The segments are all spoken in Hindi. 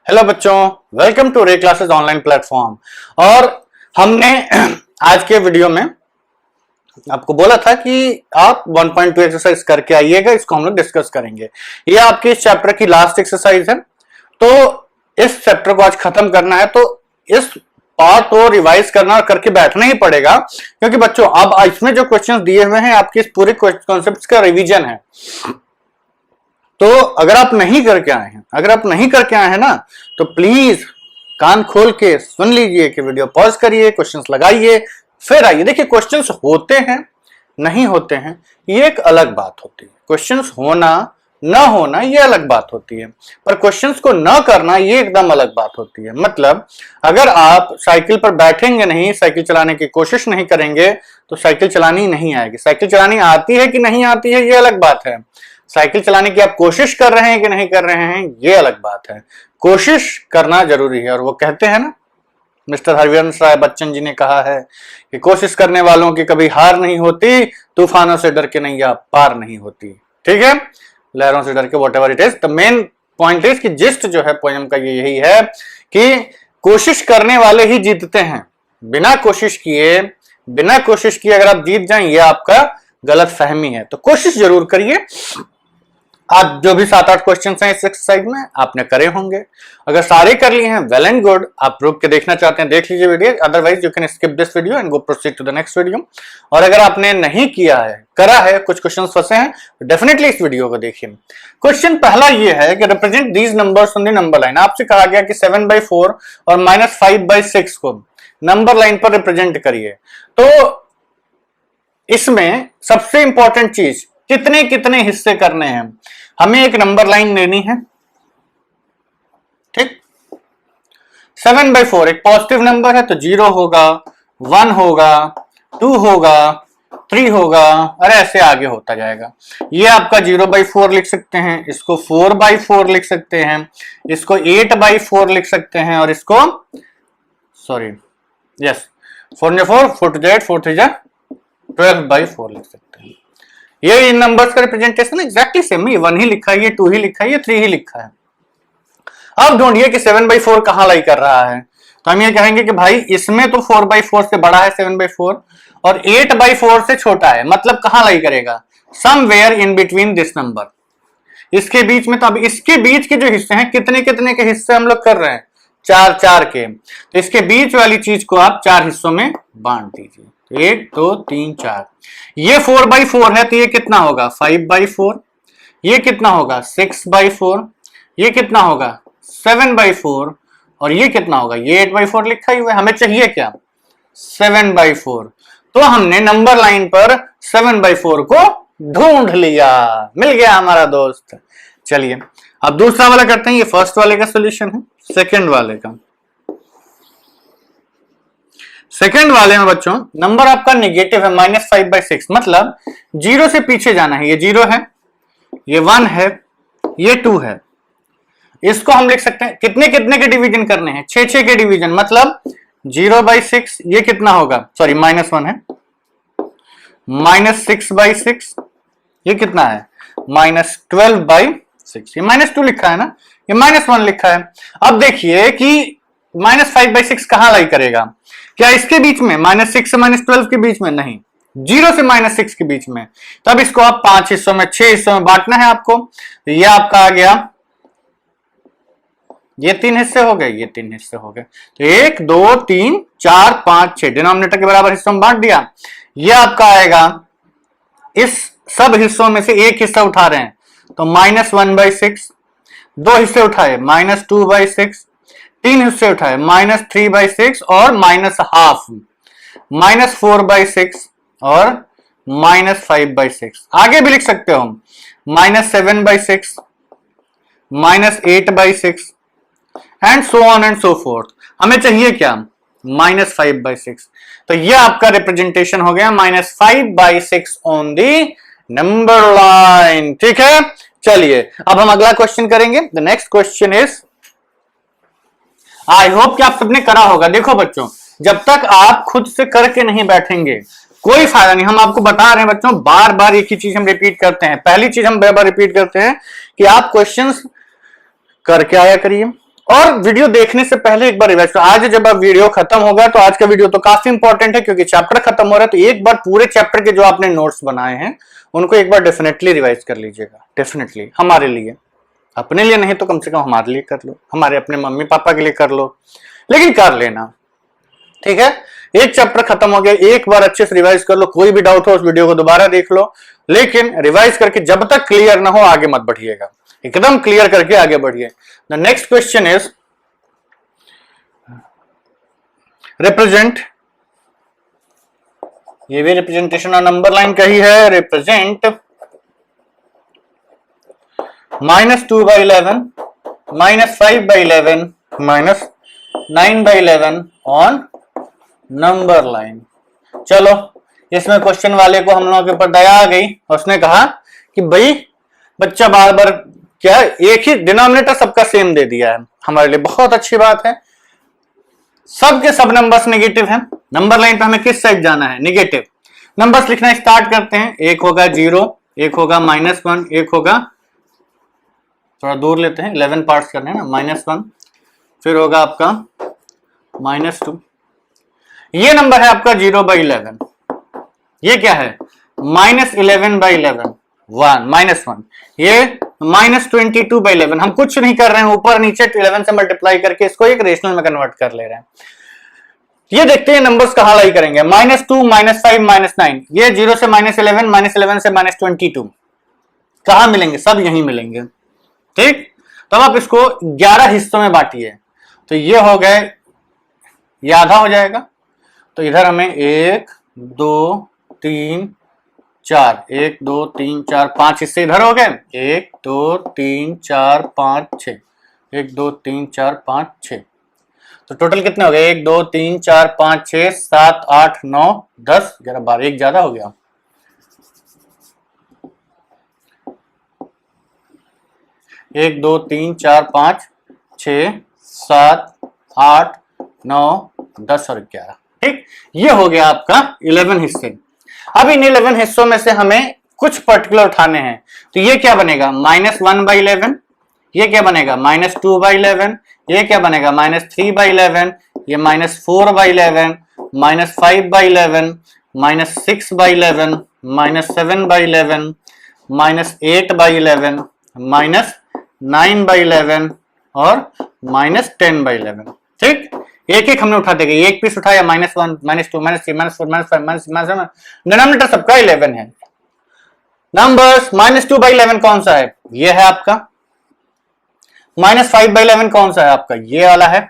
हेलो बच्चों, वेलकम टू रे क्लासेस ऑनलाइन प्लेटफॉर्म। और हमने आज के वीडियो में आपको बोला था कि आप 1.2 एक्सरसाइज करके आइएगा, इसको हम लोग डिस्कस करेंगे। ये आपके इस चैप्टर की लास्ट एक्सरसाइज है, तो इस चैप्टर को आज खत्म करना है, तो इस पार्ट को रिवाइज करना और करके बैठना ही पड़ेगा, क्योंकि बच्चों अब इसमें जो क्वेश्चंस दिए हुए हैं आपके इस पूरे कॉन्सेप्ट्स का रिवीजन है। तो अगर आप नहीं करके आए हैं ना, तो प्लीज कान खोल के सुन लीजिए कि वीडियो पॉज करिए, क्वेश्चंस लगाइए, फिर आइए। देखिए, क्वेश्चंस होते हैं, नहीं होते हैं, ये एक अलग बात होती है। क्वेश्चंस होना ना होना ये अलग बात होती है, पर क्वेश्चंस को ना करना ये एकदम अलग बात होती है। मतलब अगर आप साइकिल पर बैठेंगे नहीं, साइकिल चलाने की कोशिश नहीं करेंगे, तो साइकिल चलानी नहीं आएगी। साइकिल चलानी आती है कि नहीं आती है ये अलग बात है। साइकिल चलाने की आप कोशिश कर रहे हैं कि नहीं कर रहे हैं ये अलग बात है। कोशिश करना जरूरी है, और वो कहते हैं ना, मिस्टर हरिवंश राय बच्चन जी ने कहा है कि कोशिश करने वालों की कभी हार नहीं होती, तूफानों से डर के नैया पार नहीं होती। ठीक है, लहरों से डर के what ever it is. The main point is कि जिस्ट जो है पोएम का ये यही है कि कोशिश करने वाले ही जीतते हैं। बिना कोशिश किए अगर आप जीत जाएं, ये आपका गलत फहमी है। तो कोशिश जरूर करिए। आज जो भी 7-8 क्वेश्चन हैं इस एक्सरसाइज में आपने करे होंगे। अगर सारे कर लिए हैं, वेल एंड गुड। आप रुक के देखना चाहते हैं देख लीजिए video, otherwise you can skip this video and go proceed to the next video. और अगर आपने नहीं किया है, करा है, कुछ क्वेश्चन फंसे हैं, तो डेफिनेटली इस वीडियो को देखिए। क्वेश्चन पहला ये है कि represent these numbers on the number line. आपसे कहा गया कि 7/4 और -5/6 को नंबर लाइन पर रिप्रेजेंट करिए। तो इसमें सबसे इंपॉर्टेंट चीज कितने कितने हिस्से करने हैं। हमें एक नंबर लाइन लेनी है, ठीक। 7/4 एक पॉजिटिव नंबर है, तो 0 होगा, 1 होगा, 2 होगा, 3 होगा, और ऐसे आगे होता जाएगा। ये आपका 0/4 लिख सकते हैं, इसको 4/4 लिख सकते हैं, इसको 8/4 लिख सकते हैं, और इसको 4 4 4 2 8 4 3 12/4 लिख सकते हैं। ये इन नंबर्स का रिप्रेजेंटेशन एग्जैक्टली सेम है। 1 ही लिखा है, ये 2 ही लिखा है, ये 3 ही लिखा है। अब ढूंढिए कि 7/4 कहां लाई कर रहा है। तो हम ये कहेंगे कि भाई इसमें तो 4/4 से बड़ा है 7/4, और 8/4 से छोटा है, मतलब कहां लाई करेगा, somewhere in between this number, इसके बीच में। तो अब इसके बीच के जो हिस्से हैं, कितने कितने के हिस्से हम लोग कर रहे हैं, 4-4 के। तो इसके बीच वाली चीज को आप 4 हिस्सों में बांट दीजिए। 1 2 3 4। ये 4/4 है, तो ये कितना होगा 5/4, ये कितना होगा 6/4, ये कितना होगा 7/4, और ये कितना होगा, ये 8/4 लिखा ही हुआ है। हमें चाहिए क्या, 7/4। तो हमने नंबर लाइन पर 7/4 को ढूंढ लिया, मिल गया हमारा दोस्त। चलिए अब दूसरा वाला करते हैं। ये फर्स्ट वाले का सोल्यूशन है। सेकेंड वाले में बच्चों नंबर आपका नेगेटिव है, -5/6, मतलब 0 से पीछे जाना है। ये 0 है, ये 1 है, ये 2 है। इसको हम लिख सकते हैं, कितने कितने के डिवीजन करने हैं, 6 के डिवीजन, मतलब 0/6, ये कितना होगा, सॉरी -1 है, -6/6, ये कितना है -12/6, ये -2 लिखा है ना, ये -1 लिखा है। अब देखिए कि -5/6 कहां लाई करेगा, क्या इसके बीच में, -6 से -12 के बीच में, नहीं, 0 से -6 के बीच में। तब इसको आप 5 हिस्सों में, 6 हिस्सों में बांटना है आपको। तो ये आपका आ गया, ये 3 हिस्से हो गए, ये 3 हिस्से हो गए। तो 1 2 3 4 5 6 डिनोमिनेटर के बराबर हिस्सों में बांट दिया। ये आपका आएगा, इस सब हिस्सों में से एक हिस्सा उठा रहे हैं, तो -1/6, 2 हिस्से उठाए -2/6, 3 हिस्से उठाए -3/6, और -1/2, -4/6 और -5/6। आगे भी लिख सकते हो, -7/6, -8/6 and so on and so fourth. हमें चाहिए क्या, -5/6। तो ये आपका रिप्रेजेंटेशन हो गया -5/6 ऑन दी नंबर लाइन। ठीक है, चलिए अब हम अगला क्वेश्चन करेंगे। The next question is, I hope कि आप सबने करा होगा। देखो बच्चों, जब तक आप खुद से करके नहीं बैठेंगे कोई फायदा नहीं। हम आपको बता रहे हैं बच्चों, बार बार एक ही चीज हम रिपीट करते हैं। पहली चीज हम बार बार रिपीट करते हैं कि आप क्वेश्चंस करके आया करिए, और वीडियो देखने से पहले एक बार रिवाइज करो। आज जब अब वीडियो खत्म होगा तो आज का वीडियो तो काफी इंपॉर्टेंट है क्योंकि चैप्टर खत्म हो रहा है, तो एक बार पूरे चैप्टर के जो आपने नोट्स बनाए हैं उनको एक बार डेफिनेटली रिवाइज कर लीजिएगा। डेफिनेटली हमारे लिए, अपने लिए नहीं तो कम से कम हमारे लिए कर लो, हमारे अपने मम्मी पापा के लिए कर लो, लेकिन कर लेना, ठीक है। एक चैप्टर खत्म हो गया, एक बार अच्छे से रिवाइज कर लो। कोई भी डाउट हो उस वीडियो को दोबारा देख लो, लेकिन रिवाइज करके जब तक क्लियर ना हो आगे मत बढ़िएगा, एकदम क्लियर करके आगे बढ़िए। The next question is represent, ये भी रिप्रेजेंटेशन और नंबर लाइन का ही है। Represent -2/11, -5/11, -9/11 on number line. चलो, इसमें क्वेश्चन वाले को हम लोगों के ऊपर दया आ गई, उसने कहा कि भाई बच्चा बार बार क्या एक ही डिनोमिनेटर सबका सेम दे दिया है, हमारे लिए बहुत अच्छी बात है। सबके सब नंबर्स नेगेटिव हैं, नंबर लाइन पे हमें किस साइड जाना है, नेगेटिव। नंबर्स लिखना स्टार्ट करते हैं। एक होगा 0, एक होगा -1, एक होगा, थोड़ा दूर लेते हैं, 11 पार्ट्स करने हैं ना, -1, फिर होगा आपका -2। ये नंबर है आपका 0/11। ये क्या है, -11/11, 1, ये -22/11। हम कुछ नहीं कर रहे हैं, ऊपर नीचे 11 से मल्टीप्लाई करके इसको एक रेशनल में कन्वर्ट कर ले रहे हैं। ये देखते हैं नंबर्स कहां लाई करेंगे। -2, -5, -9, ये 0 से -11, -11 से -22 कहां मिलेंगे, सब यहीं मिलेंगे, ठीक। तब आप इसको 11 हिस्सों में बांटिए, तो ये हो गए, ये आधा हो जाएगा। तो इधर हमें 1, 2, 3, 4, 1, 2, 3, 4, 5 हिस्से इधर हो गए। 1, 2, 3, 4, 5, 6, 1, 2, 3, 4, 5, 6। तो टोटल कितने हो गए, 1, 2, 3, 4, 5, 6, 7, 8, 9, 10, 11, 12, एक ज्यादा हो गया। 1, 2, 3, 4, 5, 6, 7, 8, 9, 10 और 11, ठीक। ये हो गया आपका 11 हिस्से। अब इन 11 हिस्सों में से हमें कुछ पर्टिकुलर उठाने हैं, तो ये क्या बनेगा, -1/11, ये क्या बनेगा, -2/11, ये क्या बनेगा, -3/11, ये -4/11, -5/11, -6/11, -7/11, -8/11, -9/11 और -10/11, ठीक। एक एक हमने उठाते गए, एक पीस उठाया, -1, -2, -3, -4, -5, -7, डिनोमिनेटर सबका 11 है। नंबर्स -2/11 कौन सा है, ये है आपका। -5/11 कौन सा है आपका, ये वाला है।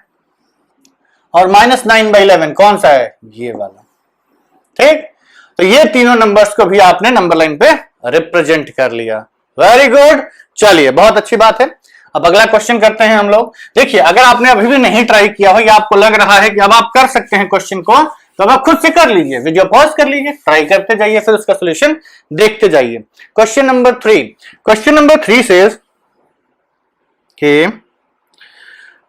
और -9/11 कौन सा है, ये वाला, ठीक। तो ये तीनों नंबर्स को भी आपने नंबर लाइन पे रिप्रेजेंट कर लिया। वेरी गुड, चलिए बहुत अच्छी बात है। अब अगला क्वेश्चन करते हैं हम लोग। देखिए, अगर आपने अभी भी नहीं ट्राई किया हो या आपको लग रहा है कि अब आप कर सकते हैं क्वेश्चन को, तो अब आप खुद से कर लीजिए, वीडियो पॉज कर लीजिए, ट्राई करते जाइए, फिर उसका सोल्यूशन देखते जाइए। क्वेश्चन नंबर 3 सेज कि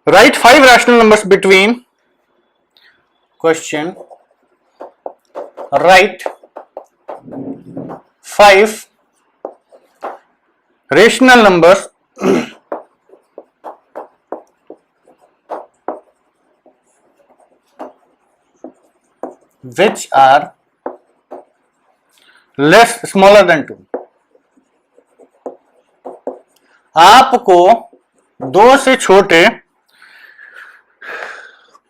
right 5 rational numbers between, question right 5 rational numbers which are less smaller than 2। आपको 2 से छोटे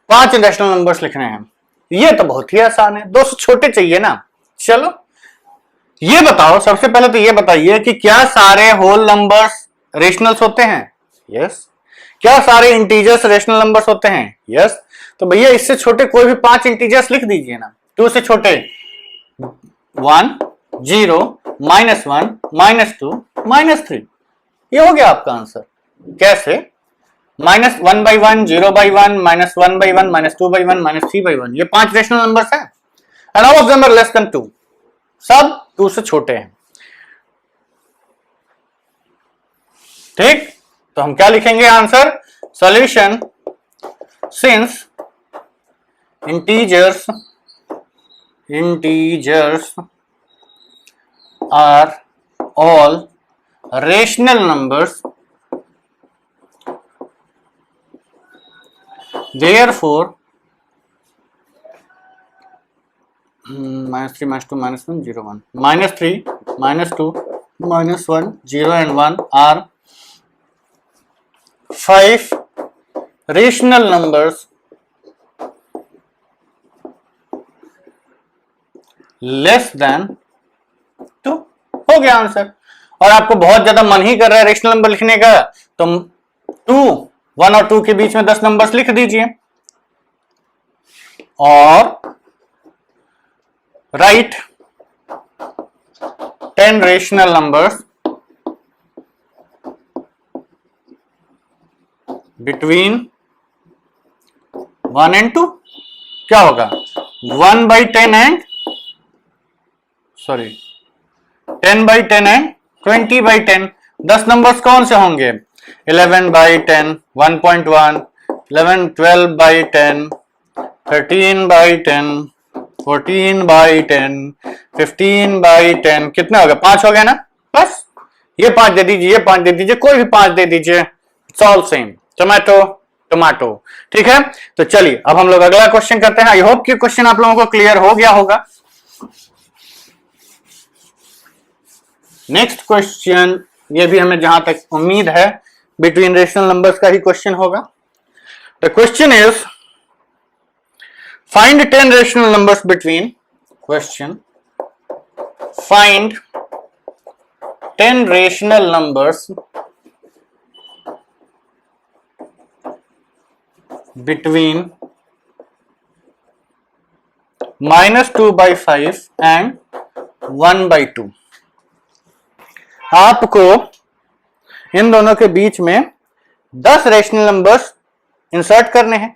5 रैशनल नंबर्स लिखने हैं। ये तो बहुत ही आसान है, 2 से छोटे चाहिए ना। चलो ये बताओ, सबसे पहले तो ये बताइए कि क्या सारे होल नंबर्स रेशनल्स होते हैं, यस। क्या सारे इंटीजर्स रेशनल नंबर्स होते हैं, यस। तो भैया इससे छोटे कोई भी 5 इंटीजर्स लिख दीजिए ना। 2 से छोटे 1, 0, -1, -2, -3, ये हो गया आपका आंसर। कैसे, -1/1, 0/1, -1/1, -2/1, -3/1, ये 5 रेशनल नंबर्स हैं and all of them are less than 2, सब 2 से छोटे हैं, ठीक। तो हम क्या लिखेंगे answer, solution since integers are all rational numbers therefore -3 -2 -1 0 1 -3 -2 -1 0 and 1 are 5 rational numbers less than 2। हो गया आंसर। और आपको बहुत ज्यादा मन ही कर रहा है रेशनल नंबर लिखने का, तो 2 1 और 2 के बीच में 10 नंबर्स लिख दीजिए और right 10 rational numbers between 1 and 2। क्या होगा 1/10 एंड 10/10 एंड 20/10। 10 नंबर्स कौन से होंगे 11/10 1.1 11 12/10 13/10 14/10 15/10 कितने हो गए 5 हो गए ना। बस ये 5 दे दीजिए, ये 5 दे दीजिए, कोई भी 5 दे दीजिए, it's all same. Tomato tomato. ठीक है, तो चलिए अब हम लोग अगला क्वेश्चन करते हैं। आई होप कि क्वेश्चन आप लोगों को क्लियर हो गया होगा। नेक्स्ट क्वेश्चन, ये भी हमें जहां तक उम्मीद है बिटवीन रेशनल नंबर्स का ही क्वेश्चन होगा। The question is find 10 rational numbers between question find 10 rational numbers between -2/5 and 1/2। आपको इन दोनों के बीच में 10 रेशनल नंबर्स इंसर्ट करने हैं,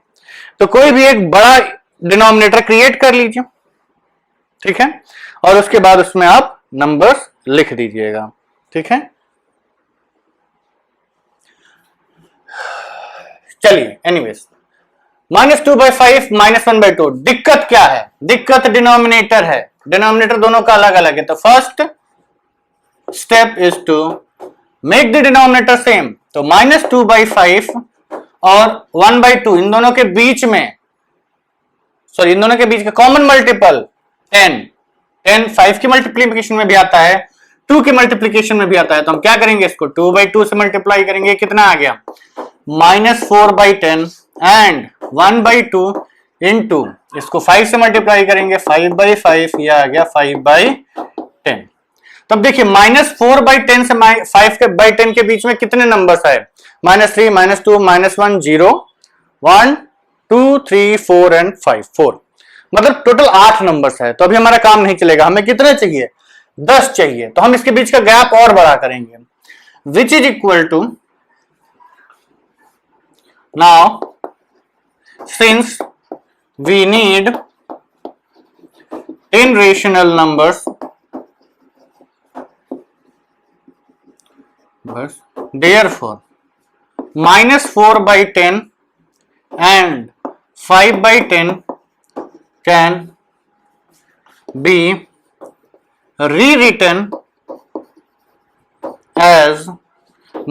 तो कोई भी एक बड़ा डिनोमिनेटर क्रिएट कर लीजिए। ठीक है, और उसके बाद उसमें आप नंबर्स लिख दीजिएगा। ठीक है, चलिए एनीवेज -2/5 -1/2। दिक्कत क्या है, दिक्कत डिनोमिनेटर है। डिनोमिनेटर दोनों का अलग अलग है, तो first step is to make the denominator same. तो -2/5 और 1/2 इन दोनों के बीच में, सॉरी इन दोनों के बीच का कॉमन मल्टीपल 10 5 की मल्टीप्लीकेशन में भी आता है, 2 की मल्टीप्लीकेशन में भी आता है। तो हम क्या करेंगे, इसको 2/2 से मल्टीप्लाई करेंगे, कितना आ गया -4/10 एंड 1/2 इंटू इसको 5 से मल्टीप्लाई करेंगे 5/5, यह आ गया 5/10। तब देखिए -4/10 से 5/10 के बीच में कितने नंबर्स आए, -3 -2 -1 0 1 2 3 4 एंड 5 4, मतलब टोटल 8 नंबर्स है। तो अभी हमारा काम नहीं चलेगा, हमें कितने चाहिए 10 चाहिए। तो हम इसके बीच का गैप और बड़ा करेंगे, which is equal to now since we need 10 rational numbers, therefore -4/10 and 5/10 can be rewritten as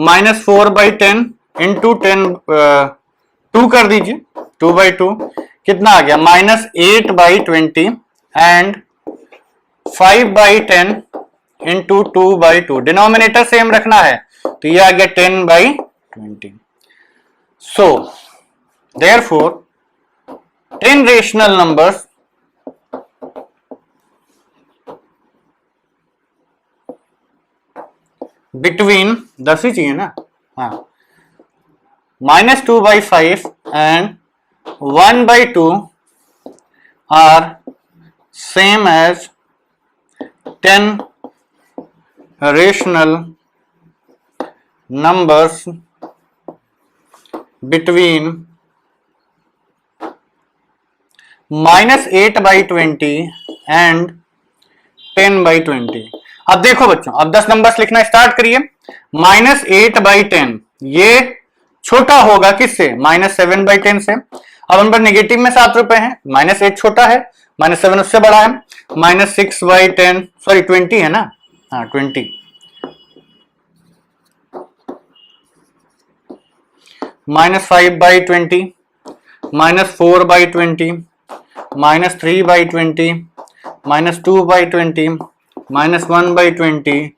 -4/10 into 10 2 कर दीजिए 2/2, कितना आ गया -8/20 एंड 5/10 इंटू 2/2। डिनोमिनेटर सेम रखना है, तो ये आ गया 10/20। So therefore 10 rational numbers between 10 ही चाहिए ना, हाँ, -2/5 and 1/2 are same as 10 rational numbers between -8/20 and 10/20। अब देखो बच्चों, अब 10 नंबर्स लिखना स्टार्ट करिए। -8/10 ये छोटा होगा किससे, -7/10 से। अब हम पर नेगेटिव में 7 रुपए हैं, -8 छोटा है, -7 उससे बड़ा है, -6/10 सॉरी 20 है ना, हाँ 20, -5/20 -4/20, -3/20, -2/20, -1/20,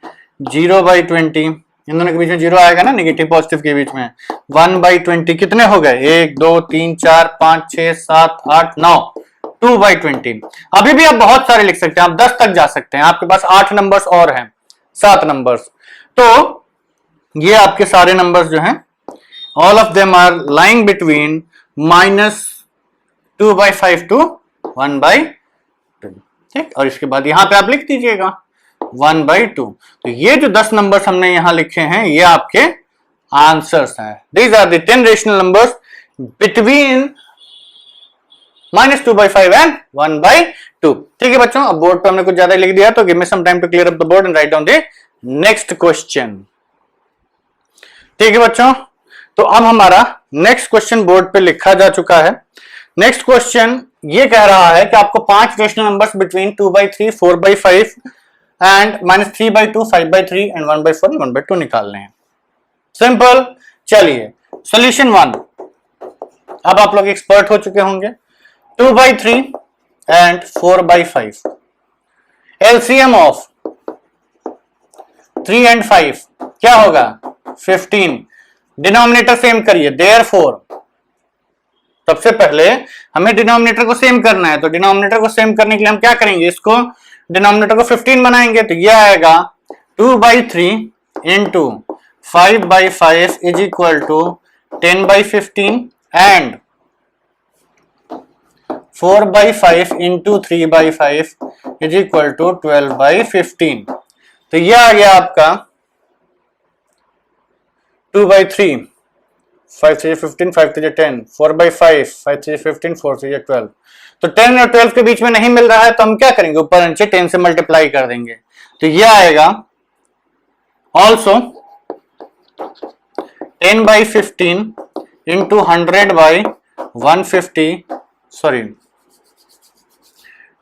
0/20, इन दोनों के बीच में जीरो आएगा ना, नेगेटिव पॉजिटिव के बीच में। 1/20 कितने हो गए? 1 2 3 4 5 6 7 8 9, 2/20। अभी भी आप बहुत सारे लिख सकते हैं, आप 10 तक जा सकते हैं, आपके पास 8 नंबर्स और हैं, 7 नंबर्स। तो ये आपके सारे नंबर्स जो हैं, all of them are lying between -2/5 to 1/2। ठीक, और इसके बाद यहां पे आप लिख दीजिएगा 1/2। तो ये जो 10 नंबर्स हमने यहां लिखे हैं, ये आपके आंसर्स हैं। These are the 10 rational numbers between -2/5 and 1/2। ठीक है बच्चों, अब बोर्ड पे हमने कुछ ज्यादा लिख दिया, तो give me some time to clear up the board and write down the next question. ठीक है बच्चों, तो अब हमारा नेक्स्ट क्वेश्चन बोर्ड पे लिखा जा चुका है। नेक्स्ट क्वेश्चन ये कह रहा है कि आपको 5 rational numbers between 2/3, 4/5 and -3/2, 5/3 and 1/4 and 1/2 निकालने हैं। सिंपल। चलिए सॉल्यूशन 1, अब आप लोग एक्सपर्ट हो चुके होंगे। 2/3 एंड 4/5, एलसीएम ऑफ 3 एंड 5 क्या होगा? 15। डिनोमिनेटर सेम करिए, देयरफॉर सबसे पहले हमें डिनोमिनेटर को सेम करना है, तो डिनोमिनेटर को सेम करने के लिए हम क्या करेंगे? इसको डिनोमिनेटर को 15 बनाएंगे, तो यह आएगा 2/3 into 5/5 is equal to 10/15 and 4/5 into 3/5 is equal to 12/15। तो यह आ गया आपका 2/3, 5 3 15, 5 3 10, 4/5, 5 3 15, 4 3 12। तो 10 और 12 के बीच में नहीं मिल रहा है, तो हम क्या करेंगे? ऊपर नीचे 10 से मल्टीप्लाई कर देंगे, तो यह आएगा also 10/15 into 100/150, sorry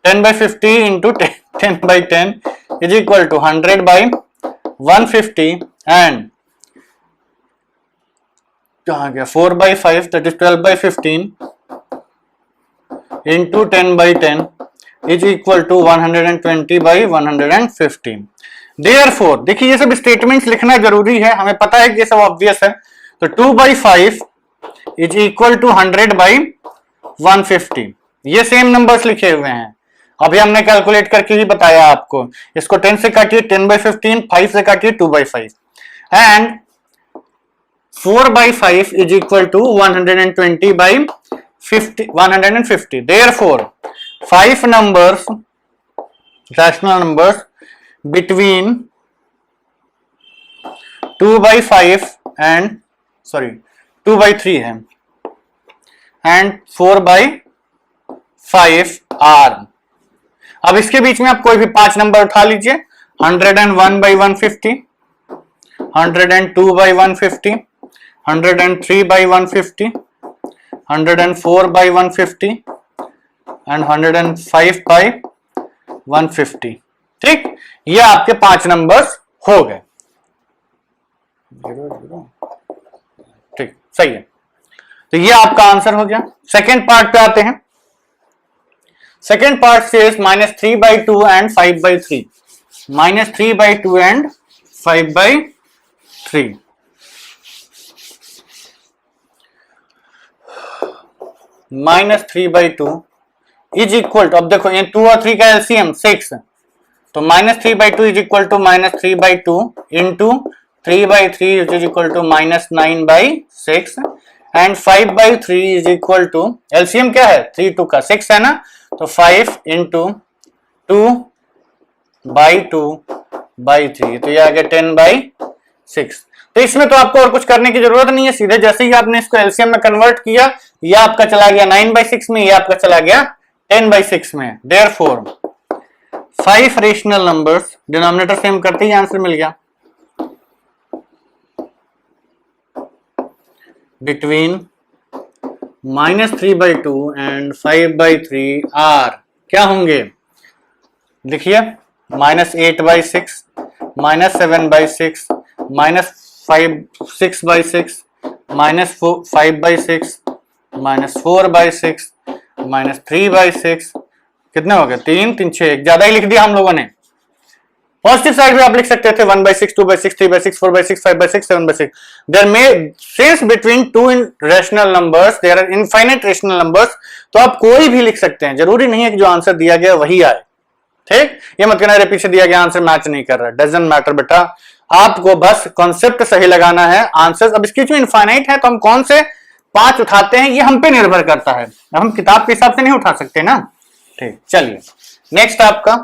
10/50 into 10/10 is equal to 100/150 and कहां गया? 4/5 that is 12/15 into 10/10 is equal to 120/150। Therefore देखिए, ये सब स्टेटमेंट्स लिखना जरूरी है, हमें पता है कि ये सब ऑब्वियस है। तो 2/5 इज इक्वल टू 100/150, ये सेम नंबर्स लिखे हुए हैं। अभी हमने कैलकुलेट करके ही बताया आपको। इसको 10 से काटिए 10/15, 5 से काटिए 2/5 and 4/5 is equal to 120/150. Therefore, 5 numbers, rational numbers between 2/5 and 2/3 है and 4/5 are। अब इसके बीच में आप कोई भी 5 नंबर उठा लीजिए, 101/150, 102/150, 103/150, 104/150 एंड 105/150। ठीक, ये आपके 5 नंबर्स हो गए। ठीक, सही है। तो ये आपका आंसर हो गया। सेकेंड पार्ट पे आते हैं। सेकेंड पार्ट से -3/2 and 5/3, -3/2 and 5/3। -3/2 is equal to, अब देखो ये 2 और 3 का एलसीएम 6, तो -3/2 is equal to -3/2 into 3/3 is equal to -9/6 and 5/3 is equal to, LCM क्या है? 3 2 का 6 है ना, तो 5 इंटू 2/2/3, तो ये आ गया 10/6। तो इसमें तो आपको और कुछ करने की जरूरत नहीं है, सीधे जैसे ही आपने इसको एलसीएम में कन्वर्ट किया, ये आपका चला गया 9/6 में, ये आपका चला गया 10/6 में। Therefore 5 rational numbers, denominator same करते ही आंसर मिल गया, बिटवीन -3/2 एंड 5/3 आर क्या होंगे? देखिए, -8/6, -7/6, -6/6, -5/6 -4/6 -3/6 कितने हो गए? 3 3 6, ज्यादा ही लिख दिया हम लोगों ने। पॉजिटिव साइड भी आप लिख सकते थे 1/6 2/6 3/6 4/6 5/6 7/6। There may since between two rational numbers there are infinite rational numbers, तो आप कोई भी लिख सकते हैं, जरूरी नहीं है कि जो आंसर दिया गया वही आए। ठीक, ये मत कहना पीछे दिया गया आंसर मैच नहीं कर रहा, डजंट मैटर बेटा, आपको बस कॉन्सेप्ट सही लगाना है। आंसर अब इसकी जो इनफाइनाइट है तो हम कौन से 5 उठाते हैं ये हम पे निर्भर करता है, हम किताब के हिसाब से नहीं उठा सकते ना। ठीक, चलिए नेक्स्ट आपका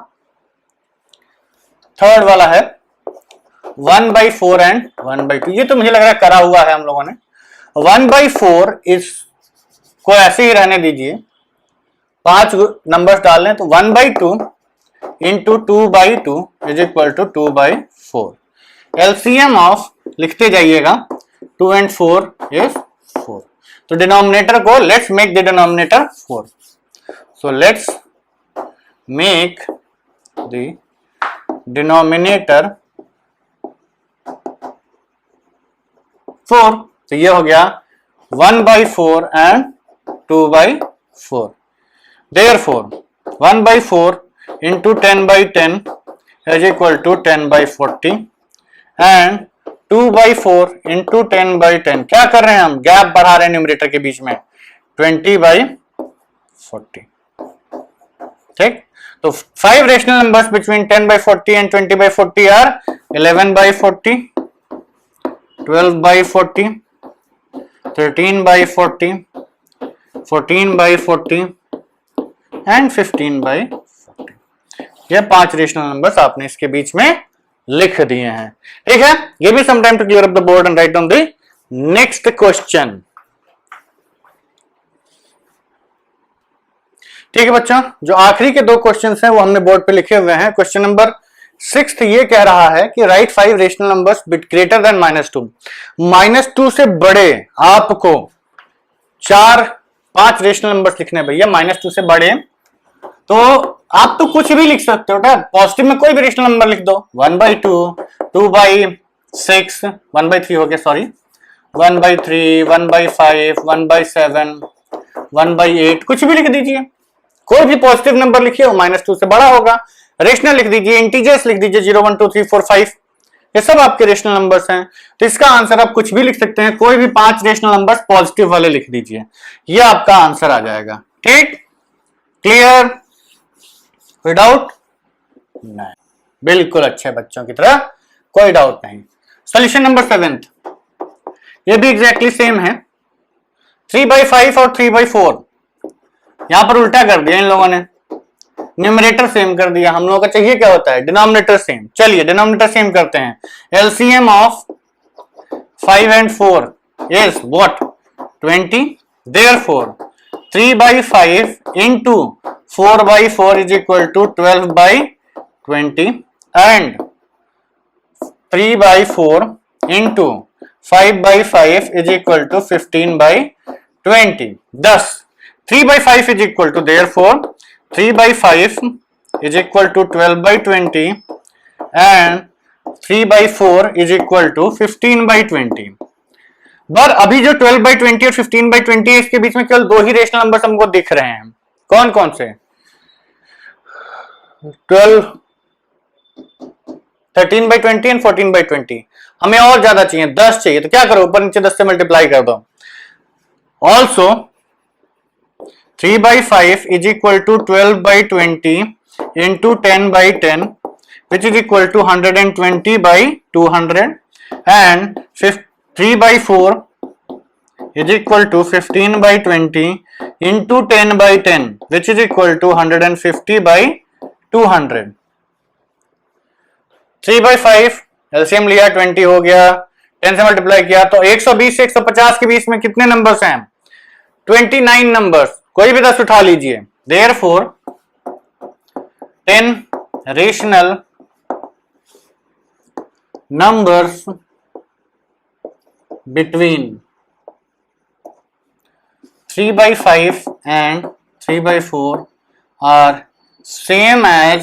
थर्ड वाला है 1/4 एंड 1/2। ये तो मुझे लग रहा है करा हुआ है हम लोगों ने। 1/4 इस को ऐसे ही रहने दीजिए, 5 नंबर्स डाल लें तो 1/2 into 2/2 is equal to 2/4। LCM of लिखते जाइएगा 2 and 4 is 4। तो डिनोमिनेटर को let's make the denominator 4। So let's make the denominator 4। तो ये हो गया 1/4 and 2/4। Therefore 1/4 into 10/10 is equal to 10/40 and 2/4 into 10/10, क्या कर रहे हैं हम? गैप बढ़ा रहे हैं न्यूमरेटर के बीच में, 20/40। ठीक, तो 5 rational numbers between 10/40 and 20/40 are 11/40 12/40 13/40 14/40 and 15/40। ये 5 रेशनल नंबर्स आपने इसके बीच में लिख दिए हैं। ठीक है, give me some time to clear up the board and write down the next question. ठीक है बच्चों, जो आखिरी के 2 क्वेश्चंस हैं वो हमने बोर्ड पे लिखे हुए हैं। क्वेश्चन नंबर 6 ये कह रहा है कि right 5 rational numbers greater than -2। -2 से बड़े आपको 5 रेशनल नंबर्स लिखने हैं भैया। -2 से बड़े तो आप तो कुछ भी लिख सकते हो, पॉजिटिव में कोई भी रेशनल नंबर लिख दो, 1/2 2/6 1/3 हो गया, सॉरी 1/3 1/5 1/7 1/8, कुछ भी लिख दीजिए, कोई भी पॉजिटिव नंबर लिखिए वो -2 से बड़ा होगा। रेशनल लिख दीजिए, इंटीजर्स लिख दीजिए 0 1 2 3 4 5, ये सब आपके रेशनल नंबर्स हैं। तो इसका आंसर आप कुछ भी लिख सकते हैं, कोई भी 5 रेशनल नंबर्स पॉजिटिव वाले लिख दीजिए, ये आपका आंसर आ जाएगा। ठीक, क्लियर, कोई डाउट नहीं? बिल्कुल अच्छे बच्चों की तरह, कोई डाउट नहीं। सॉल्यूशन नंबर 7, ये भी एग्जैक्टली सेम है, 3/5 और 3/4। यहां पर उल्टा कर दिया इन लोगों ने, न्यूमरेटर सेम कर दिया। हम लोगों का चाहिए क्या होता है? Denominator same. चलिए डिनोमिनेटर सेम करते हैं। LCM of 5 and 4 is what? 20। Therefore 3/5 into 4/4 is equal to 12/20 and 3/4 into 5/5 is equal to 15/20। Thus 3/5 is equal to, therefore 3/5 is equal to 12/20 and 3/4 is equal to 15/20। पर अभी जो 12/20 और 15/20 है, इसके बीच में केवल 2 ही रेशनल नंबर्स हमको दिख रहे हैं। कौन कौन से? 13/20 एंड 14/20। हमें और ज्यादा चाहिए, 10 चाहिए, तो क्या करो, ऊपर नीचे 10 से मल्टीप्लाई कर दो। Also 3/5 is equal to 12/20 into 10/10 which is equal to 120/200 and 3/4 is equal to 15/20 into 10/10 which is equal to 150/200। 3/5 LCM लिया, 20 हो गया, 10 से मल्टीप्लाई किया तो 120 से 150 के बीच में कितने नंबर्स हैं? 29 नंबर्स, कोई भी 10 उठा लीजिए। Therefore 10 rational numbers between 3/5 and 3/4 are same as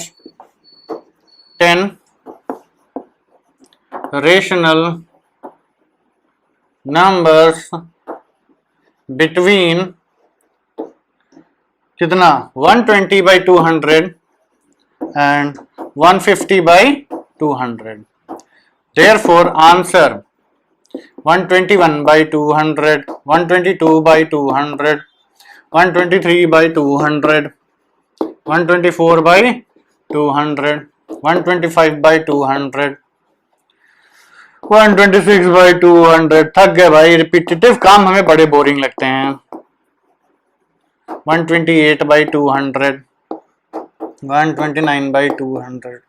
10 rational numbers between कितना 120/200 and 150/200. Therefore answer 121/200, 122/200, 123/200, 124/200, 125/200, 126/200. थक गए भाई, रिपीटेटिव काम हमें बड़े बोरिंग लगते हैं. 128/200, 129/200.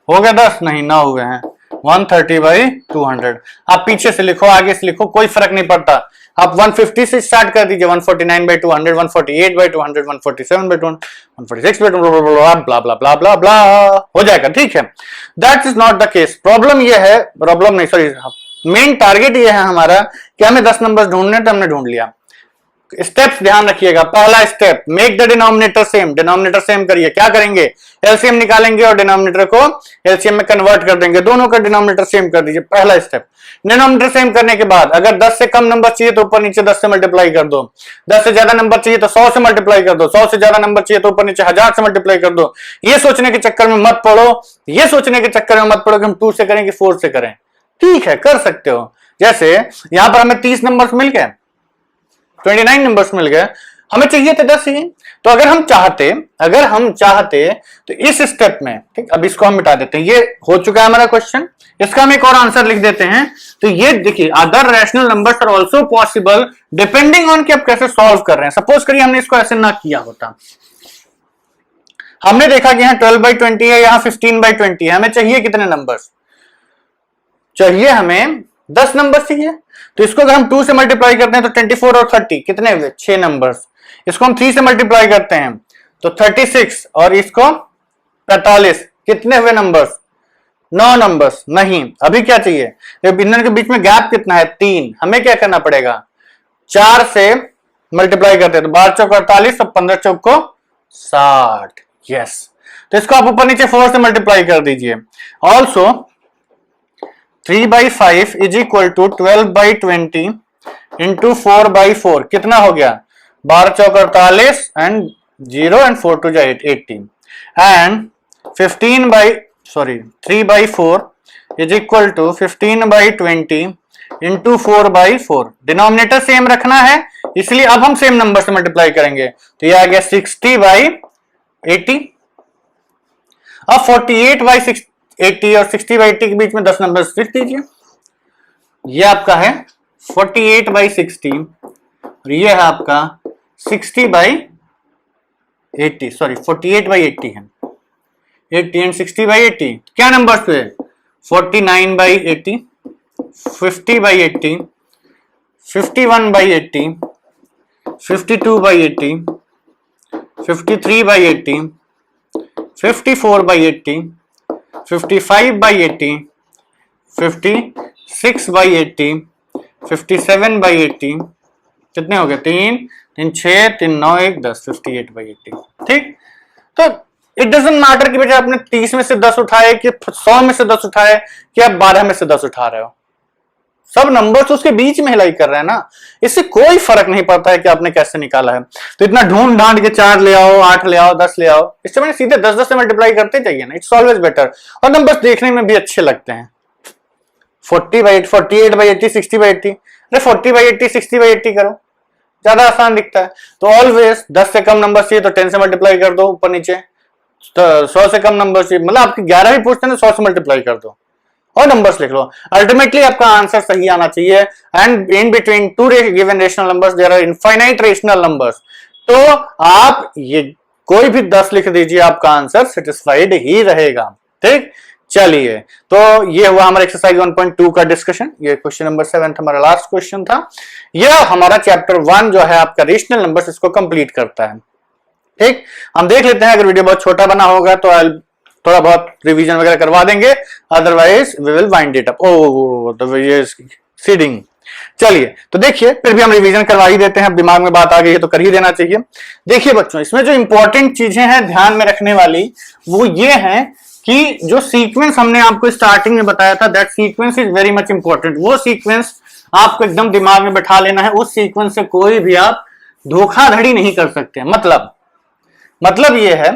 हो गया 10? नहीं, 9 हुए हैं. 130/200. आप पीछे से लिखो, आगे से लिखो, कोई फर्क नहीं पड़ता. आप 150 से स्टार्ट कर दीजिए. 149/200, 148/200, 147/200, 146/200, ब्ला ब्ला ब्ला ब्ला ब्ला हो जाएगा. ठीक है, that is not the case. Problem ये है, प्रॉब्लम नहीं सॉरी, मेन टारगेट ये है हमारा कि हमें 10 नंबर ढूंढने, तो हमने ढूंढ लिया. स्टेप्स ध्यान रखिएगा. पहला step, make the denominator same. Denominator same करिए. क्या करेंगे? एलसीएम निकालेंगे और डिनोमिनेटर को एलसीएम में कन्वर्ट कर देंगे. दोनों का डिनोमिनेटर सेम कर दीजिए. पहला स्टेप. डिनोमिनेटर सेम करने के बाद अगर 10 से कम नंबर चाहिए तो ऊपर नीचे 10 से मल्टीप्लाई कर दो. 10 से ज्यादा नंबर चाहिए तो 100 से मल्टीप्लाई कर दो. 100 से ज्यादा नंबर चाहिए तो ऊपर नीचे 1000 से मल्टीप्लाई कर दो. ये सोचने के चक्कर में मत पड़ो, ये सोचने के चक्कर में मत पड़ो कि हम 2 से करें कि 4 से करें. ठीक है, कर सकते हो. जैसे यहां पर हमें 30 नंबर मिल गए, 29 नंबर्स मिल गए, हमें चाहिए थे 10 ही. तो अगर हम चाहते तो इस स्टेप में, ठीक, अब इसको हम मिटा देते हैं. ये हो चुका है हमारा क्वेश्चन. इसका हम एक और आंसर लिख देते हैं. तो ये देखिए, other rational numbers are also possible depending on कि आप कैसे सॉल्व कर रहे हैं. सपोज करिए हमने इसको ऐसे ना किया होता. हमने देखा कि यहाँ 12/20 है, यहाँ 15/20 है. हमें चाहिए कितने नंबर्स? चाहिए हमें 10 नंबर चाहिए. तो इसको अगर हम 2 से मल्टीप्लाई करते हैं तो 24 और 30 कितने हुए? 6 नंबर्स. इसको हम 3 से मल्टीप्लाई करते हैं तो 36 और इसको 45 कितने हुए नंबर्स? 9 नंबर्स. नहीं, अभी क्या चाहिए? इन के बीच में गैप कितना है? 3. हमें क्या करना पड़ेगा? 4 से मल्टीप्लाई करते हैं तो 12 चौक 48 और 15 चौक को 60. यस, तो इसको आप ऊपर नीचे 4 से मल्टीप्लाई कर दीजिए. Also 3/5 is equal to 12/20 into 4/4 कितना हो गया? 12 चौक 48 and 0 and 4 to 80 and 3/4 is equal to 15/20 into 4/4. Denominator same रखना है, इसलिए अब हम सेम नंबर से मल्टीप्लाई करेंगे. तो यह आ गया 60/80. अब 48/80 और 60/80 के बीच में 10 नंबर लिख दीजिए. ये आपका है 48/60 और ये है आपका 60/80. सॉरी, 48/80 है. 80 एंड 60/80 क्या नंबर्स हुए? 49/80, 50/80, 51/80, 52/80, 53/80, 54/80, 55/80, 56/80, 57/80. कितने हो गए? 3 3 6 3 9 1 10. 58/80. ठीक. तो इट डजंट मैटर कि बेटा आपने 30 में से 10 उठाए कि 100 में से 10 उठाए कि आप 12 में से 10 उठा रहे हो. सब नंबर्स उसके बीच में हिलाई कर रहे हैं ना. इससे कोई फर्क नहीं पड़ता है कि आपने कैसे निकाला है. तो इतना ढूंढ ढांड के 4 ले आओ, 8 ले आओ, 10 ले आओ, इससे मैंने सीधे 10 से मल्टीप्लाई करते जाइए ना. It's always better. और नंबर्स देखने में भी अच्छे लगते हैं. 48/80, 60/80. अरे 40/80, 60/80 करो, ज्यादा आसान दिखता है. तो ऑलवेज 10 से कम नंबर चाहिए तो 10 से मल्टीप्लाई कर दो ऊपर नीचे. 100 से कम नंबर चाहिए, मतलब आपके 11 भी पूछते हैं तो 100 से मल्टीप्लाई कर दो और नंबर्स लिख लो. अल्टीमेटली आपका आंसर सही आना चाहिए. And in between two given rational numbers there are infinite rational numbers. तो आप ये कोई भी 10 लिख दीजिए, आपका आंसर सेटिस्फाइड ही रहेगा. ठीक, चलिए. तो ये हुआ हमारा एक्सरसाइज 1.2 का डिस्कशन. ये क्वेश्चन नंबर 7 हमारा लास्ट क्वेश्चन था. यह हमारा चैप्टर 1 जो है आपका रेशनल नंबर्स, इसको कंप्लीट करता है. ठीक, हम देख लेते हैं. अगर वीडियो बहुत छोटा बना होगा तो थोड़ा बहुत रिवीजन वगैरह करवा देंगे, otherwise we will wind it up. सीडिंग. चलिए, तो देखिए, फिर भी हम रिवीजन करवा ही देते हैं. दिमाग में बात आ गई है तो कर ही देना चाहिए. देखिए बच्चों, इसमें जो इंपॉर्टेंट चीजें हैं ध्यान में रखने वाली, वो ये है कि जो सीक्वेंस हमने आपको स्टार्टिंग में बताया था, that sequence is very much important. वो सीक्वेंस आपको एकदम दिमाग में बैठा लेना है, उस सीक्वेंस से कोई भी आप धोखाधड़ी नहीं कर सकते। मतलब ये है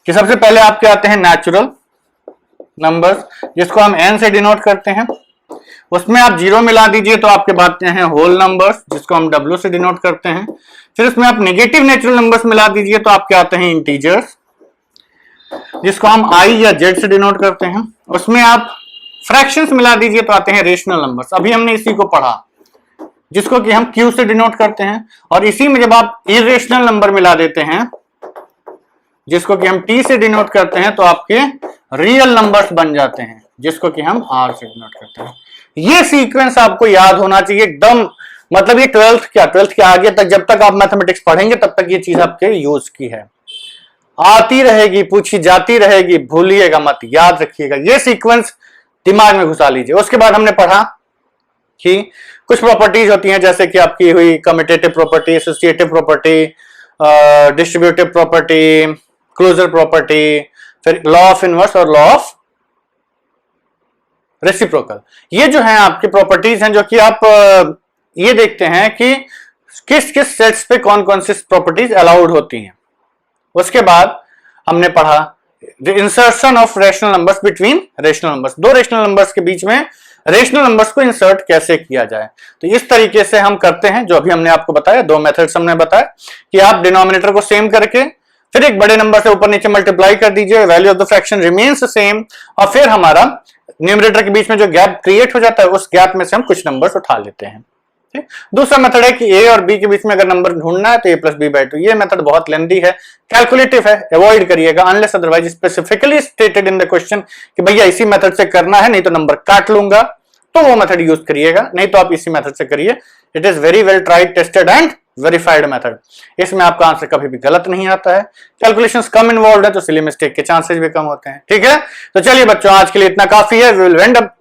कि सबसे पहले आपके आते हैं नेचुरल नंबर्स, जिसको हम n से डिनोट करते हैं। उसमें आप 0 मिला दीजिए तो आपके बातें हैं होल नंबर्स, जिसको हम w से डिनोट करते हैं। फिर उसमें आप नेगेटिव नेचुरल नंबर्स मिला दीजिए तो आपके आते हैं इंटीजर्स, जिसको हम i या z से डिनोट करते हैं। उसमें आप फ्रैक्शंस मिला दीजिए तो आते हैं रेशनल नंबर्स, अभी हमने इसी को पढ़ा, जिसको कि हम q से डिनोट करते हैं। और इसी में जब आप इरेशनल नंबर मिला देते हैं, जिसको कि हम t से डिनोट करते हैं, तो आपके रियल नंबर्स बन जाते हैं, जिसको कि हम r से डिनोट करते हैं। ये सीक्वेंस आपको याद होना चाहिए एकदम, मतलब ये ट्वेल्थ के आगे तक, जब तक आप मैथमेटिक्स पढ़ेंगे तब तक ये चीज आपके यूज की है, आती रहेगी, पूछी जाती रहेगी, भूलिएगा मत, याद रखिएगा, ये सीक्वेंस दिमाग में घुसा लीजिए। उसके बाद हमने पढ़ा कि कुछ प्रॉपर्टीज होती हैं, जैसे कि आपकी हुई commutative property, associative property, distributive property, closure property, फिर लॉ ऑफ इनवर्स और लॉ ऑफ रेसिप्रोकल। ये जो है आपकी प्रॉपर्टीज हैं, जो कि आप ये देखते हैं कि किस किस सेट्स पे कौन कौन सी प्रॉपर्टीज अलाउड होती हैं। उसके बाद हमने पढ़ा the insertion of rational numbers between rational numbers, दो रेशनल नंबर्स के बीच में रेशनल नंबर्स को इंसर्ट कैसे किया जाए। तो इस तरीके से हम करते हैं, जो अभी हमने आपको बताया, दो मेथड्स हमने बताया कि आप डिनोमिनेटर को सेम करके फिर एक बड़े नंबर से ऊपर नीचे मल्टीप्लाई कर दीजिए, value of the fraction remains same, और फिर हमारा न्यूमरेटर के बीच में जो गैप क्रिएट हो जाता है, उस गैप में से हम कुछ नंबर्स उठा लेते हैं। ठीक? दूसरा मेथड है कि ए और बी के बीच में अगर नंबर ढूंढना है तो a प्लस बी बाई 2। ये मेथड बहुत लेंदी है, कैलकुलेटिव है, अवॉइड करिएगा unless otherwise specifically stated in the question कि भैया इसी मेथड से करना है, नहीं तो नंबर काट लूंगा, तो वो मेथड यूज करिएगा, नहीं तो आप इसी मेथड से करिए। It is very well tried, tested and verified method. इसमें आपका आंसर कभी भी गलत नहीं आता है, कैलकुलेशंस कम इन्वॉल्व है तो सिली मिस्टेक के चांसेस भी कम होते हैं। ठीक है, तो चलिए बच्चों, आज के लिए इतना काफी है। We will end up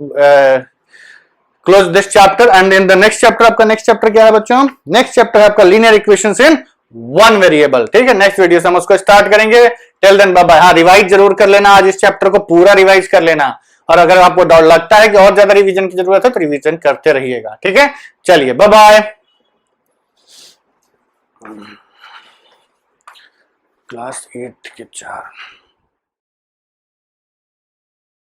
close this chapter and in the next chapter. आपका नेक्स्ट चैप्टर क्या है बच्चों? नेक्स्ट चैप्टर है आपका linear equations in one variable. ठीक है, नेक्स्ट वीडियो से हम उसको स्टार्ट करेंगे। Till then bye bye. हाँ, रिवाइज जरूर कर लेना, आज इस चैप्टर को पूरा रिवाइज कर लेना, और अगर आपको डाउट लगता है कि और ज्यादा रिवीजन की जरूरत है तो रिवीजन करते रहिएगा। ठीक है, चलिए बाय बाय। क्लास 8 के 4